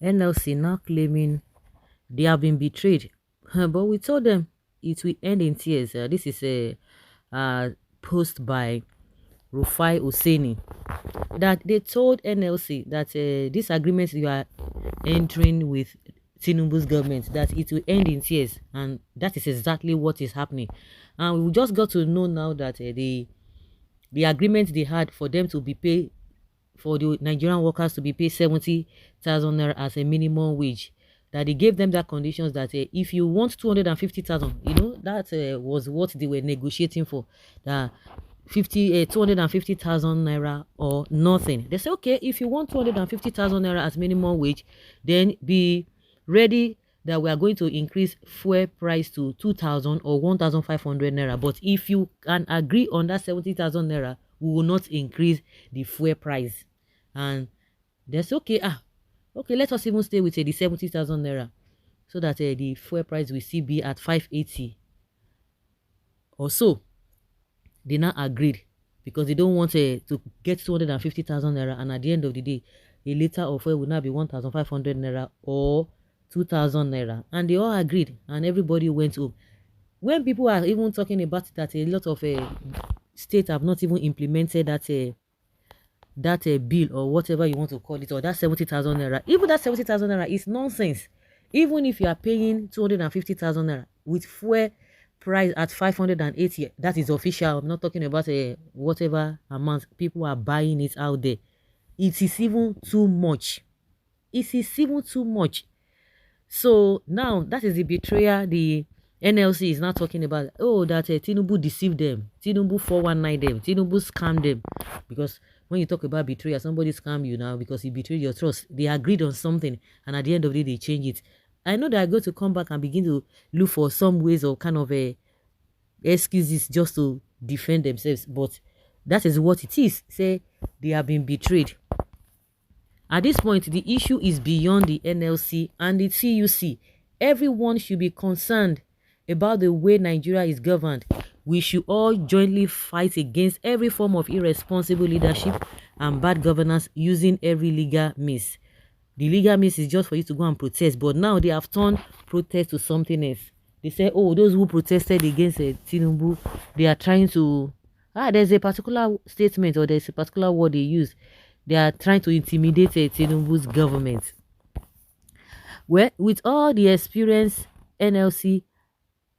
NLC now claiming they have been betrayed. But we told them it will end in tears. This is a post by Rufai Hosseini that they told NLC that this agreement you are entering with Tinubu's government, that it will end in tears, and that is exactly what is happening. And we just got to know now that the agreement they had for them to be paid, for the Nigerian workers to be paid 70,000 naira as a minimum wage, that they gave them that conditions that if you want 250,000, that was what they were negotiating for, that 250,000 naira or nothing. They say, okay, if you want 250,000 naira as minimum wage, then be ready that we are going to increase fuel price to 2,000 or 1,500 naira. But if you can agree on that 70,000 naira, we will not increase the fuel price. And they say, okay, let us even stay with the 70,000 naira, so that the fuel price will still be at 580 or so. They now agreed, because they don't want to get 250,000 naira, and at the end of the day, a liter of oil will now be 1,500 naira or 2,000 naira. And they all agreed, and everybody went home. When people are even talking about that a lot of states have not even implemented that bill, or whatever you want to call it, or that 70,000 naira, even that 70,000 naira is nonsense. Even if you are paying 250,000 naira with fuel price at 580, that is official. I'm not talking about whatever amount people are buying it out there. It is even too much. It is even too much. So now that is the betrayal the NLC is now talking about. Oh, that Tinubu deceived them, Tinubu 419 them, Tinubu scammed them. Because when you talk about betrayal, somebody scam you now because he betrayed your trust. They agreed on something, and at the end of the day, they change it. I know they are going to come back and begin to look for some ways or kind of excuses just to defend themselves, but that is what it is. Say they have been betrayed. At this point, the issue is beyond the NLC and the TUC. Everyone should be concerned about the way Nigeria is governed. We should all jointly fight against every form of irresponsible leadership and bad governance using every legal means. The legal means is just for you to go and protest, but now they have turned protest to something else. They say, oh, those who protested against Tinubu, they are trying to, there's a particular statement or there's a particular word they use. They are trying to intimidate Tinubu's government. Well, with all the experience NLC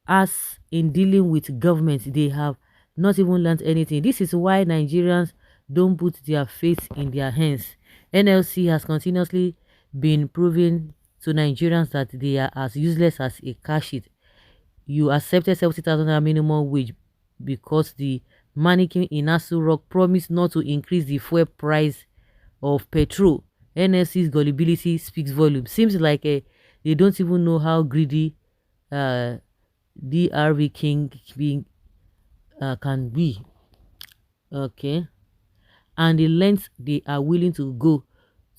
has in dealing with government, they have not even learned anything. This is why Nigerians don't put their faith in their hands. NLC has continuously been proving to Nigerians that they are as useless as a cash sheet. You accepted 70,000 minimum wage because the mannequin in Asu Rock promised not to increase the fuel price of petrol. NLC's gullibility speaks volume. Seems like they don't even know how greedy DRV King being can be. Okay. And the length they are willing to go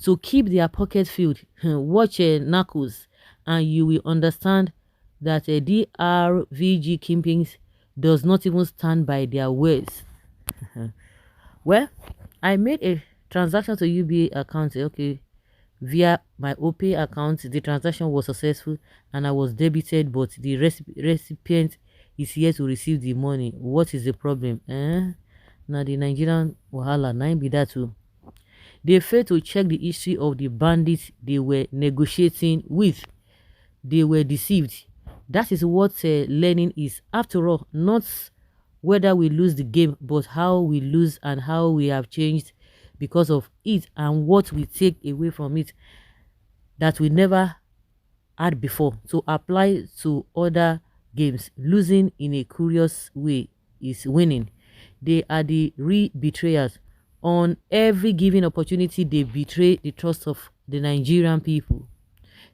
to keep their pocket filled. Watch Knuckles, and you will understand that a DRVG Kingpins does not even stand by their words. Well, I made a transaction to UBA account, okay, via my OPay account. The transaction was successful and I was debited, but the recipient is here to receive the money. What is the problem? Now the Nigerian wahala, nine be that too. They failed to check the history of the bandits they were negotiating with. They were deceived. That is what learning is. After all, not whether we lose the game, but how we lose and how we have changed because of it, and what we take away from it that we never had before, to apply to other games. Losing in a curious way is winning. They are the betrayers. On every given opportunity, they betray the trust of the Nigerian people.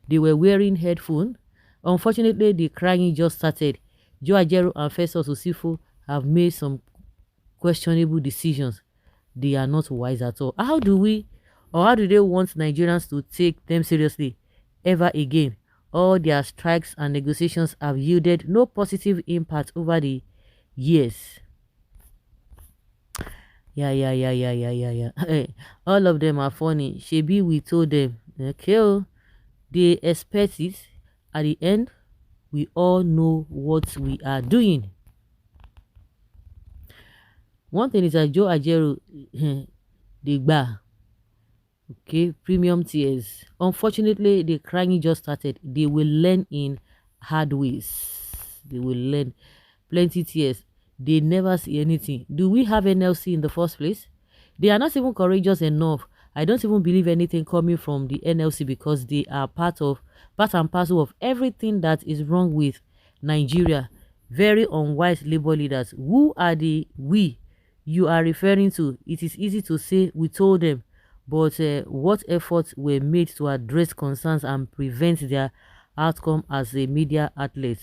They were wearing headphones. Unfortunately, the crying just started. Joe Ajero and Festus Osifo have made some questionable decisions. They are not wise at all. How do they want Nigerians to take them seriously ever again? All their strikes and negotiations have yielded no positive impact over the years. Yeah. All of them are funny. Shebi, we told them. Okay, They expect it. At the end, we all know what we are doing. One thing is that Joe Ajero, they gba. Okay, premium tiers. Unfortunately, the crying just started. They will learn in hard ways. They will learn plenty tears. They never see anything. Do we have NLC in the first place? They are not even courageous enough. I don't even believe anything coming from the NLC because they are part and parcel of everything that is wrong with Nigeria. Very unwise labor leaders. Who are the we you are referring to? It is easy to say we told them, but what efforts were made to address concerns and prevent their outcome as a media outlet?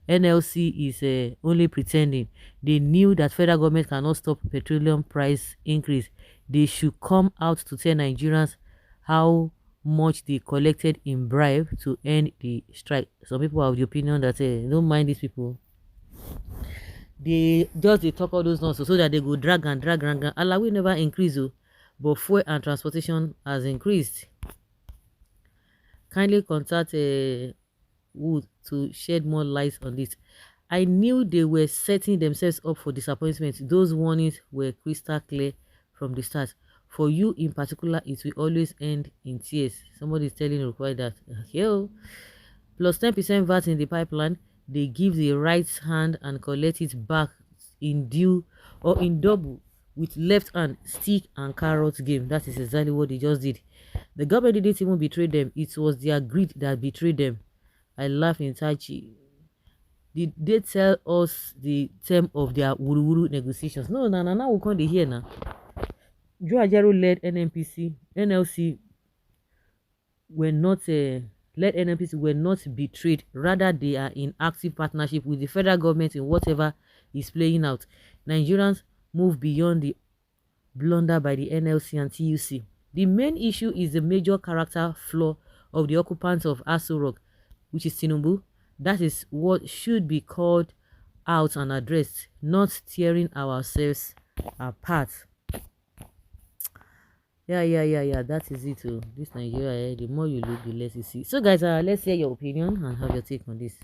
NLC is only pretending. They knew that federal government cannot stop petroleum price increase. They should come out to tell Nigerians how much they collected in bribe to end the strike. Some people are of the opinion that don't mind these people. They talk all those nonsense so that they go drag and drag and drag. Allah will never increase, but fuel and transportation has increased. Kindly contact Wood to shed more light on this. I knew they were setting themselves up for disappointment. Those warnings were crystal clear from the start. For you in particular, it will always end in tears. Somebody is telling Rukwai that. Okay, plus 10% VAT in the pipeline. They give the right hand and collect it back in due or in double with left hand stick and carrot game. That is exactly what they just did. The government didn't even betray them. It was their greed that betrayed them. I laugh in Tachi. Did they tell us the term of their wuru negotiations? No, now we can't hear now. Joe Ajero led NLC were not led NNPC were not betrayed. Rather, they are in active partnership with the federal government in whatever is playing out. Nigerians move beyond the blunder by the NLC and TUC. The main issue is the major character flaw of the occupants of Aso Rock, which is Tinubu. That is what should be called out and addressed, not tearing ourselves apart. Yeah. That is it. Oh. This Nigeria, the more you look, the less you see. So, guys, let's hear your opinion and have your take on this.